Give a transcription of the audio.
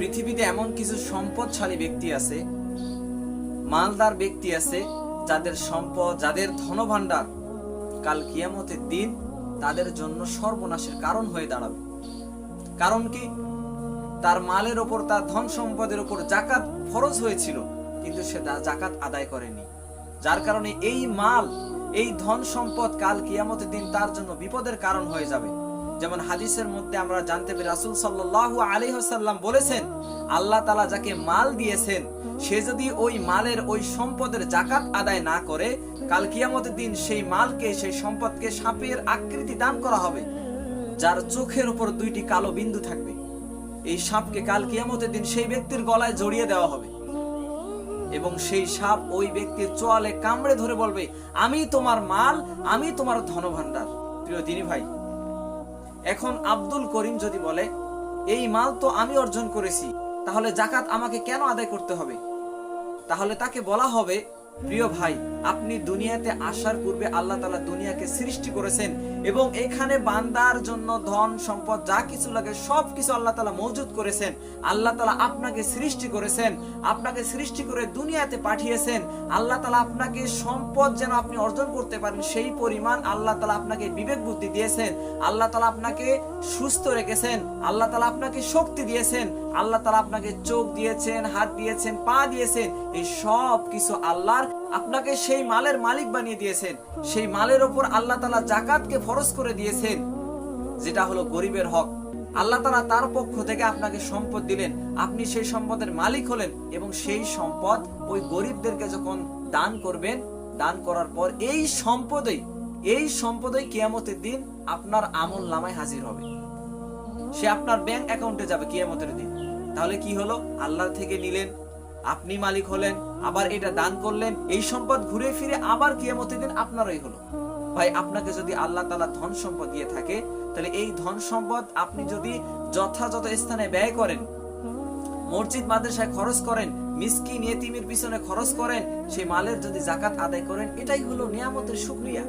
পৃথিবীতে এমন কিছু সম্পদশালী ব্যক্তি আছে, মালদার ব্যক্তি আছে, যাদের সম্পদ, যাদের ধনভাণ্ডার কাল কিয়ামতের দিন তাদের জন্য সর্বনাশের কারণ হয়ে দাঁড়াবে। কারণ কি? তার মালের ওপর, তার ধন সম্পদের উপর যাকাত ফরজ হয়েছিল, কিন্তু সে যাকাত আদায় করেনি। যার কারণে এই মাল, এই ধন সম্পদ কাল কিয়ামতের দিন তার জন্য বিপদের কারণ হয়ে যাবে। যেমন হাদিসের মধ্যে আমরা জানতে পারি, রাসূল সাল্লাল্লাহু আলাইহি ওয়াসাল্লাম বলেছেন, আল্লাহ তাআলা যাকে মাল দিয়েছেন সে যদি ওই মালের, ওই সম্পদের যাকাত আদায় না করে, কাল কিয়ামতের দিন সেই মালকে, সেই সম্পদকে সাপের আকৃতি দান করা হবে, যার চোখের উপর দুইটি কালো বিন্দু থাকবে। এই সাপকে কাল কিয়ামতের দিন সেই ব্যক্তির গলায় জড়িয়ে দেওয়া হবে এবং সেই সাপ ওই ব্যক্তির চোয়ালে কামড়ে ধরে বলবে, আমি তোমার মাল, আমি তোমার ধনভাণ্ডার। প্রিয় দিনী ভাই, এখন আব্দুল করিম যদি বলে, এই মাল তো আমি অর্জন করেছি, তাহলে যাকাত আমাকে কেন আদায় করতে হবে? তাহলে তাকে বলা হবে, প্রিয় ভাই, আপনি দুনিয়াতে আসার পূর্বে আল্লাহ তাআলা দুনিয়াকে সৃষ্টি করেছেন এবং এখানে বান্দার জন্য ধন সম্পদ যা কিছু লাগে সবকিছু আল্লাহ তাআলা মওজুদ করেছেন। আল্লাহ তাআলা আপনাকে সৃষ্টি করেছেন, আপনাকে সৃষ্টি করে দুনিয়াতে পাঠিয়েছেন। আল্লাহ তাআলা আপনাকে সম্পদ যেন আপনি অর্জন করতে পারেন সেই পরিমাণ আল্লাহ তাআলা আপনাকে বিবেক বুদ্ধি দিয়েছেন। আল্লাহ তাআলা আপনাকে সুস্থ রেখেছেন, আল্লাহ তাআলা আপনাকে শক্তি দিয়েছেন, আল্লাহ তাআলা আপনাকে চোখ দিয়েছেন, হাত দিয়েছেন, পা দিয়েছেন। এই সব কিছু আল্লাহর, আপনাকে সেই মালের মালিক বানিয়ে দিয়েছেন। সেই মালের উপর আল্লাহ তাআলা যাকাতকে ফরজ করে দিয়েছেন, যেটা হলো গরিবের হক। আল্লাহ তাআলা তার পক্ষ থেকে আপনাকে সম্পদ দিলেন, আপনি সেই সম্পদের মালিক হলেন এবং সেই সম্পদ ওই গরিবদেরকে যখন দান করবেন, দান করার পর এই সম্পদই কিয়ামতের দিন আপনার আমল নামায় হাজির হবে, সে আপনার ব্যাংক অ্যাকাউন্টে যাবে কিয়ামতের দিন। তাহলে কি হলো? আল্লাহ থেকে নিলেন, আপনি মালিক হলেন, আবার এটা দান করলেন, এই সম্পদ ঘুরে ফিরে আবার কিয়ামতের দিন আপনারই হলো। ভাই, আপনাকে যদি আল্লাহ তাআলা ধন সম্পদ দিয়ে থাকে, তাহলে এই ধন সম্পদ আপনি যদি যথাযথ স্থানে ব্যয় করেন, মসজিদ মাদ্রাসায় খরচ করেন, মিসকিন ইয়েতিমের পিছনে খরচ করেন, সেই মালের যদি যাকাত আদায় করেন, এটাই হলো নিয়ামতের শুকরিয়া।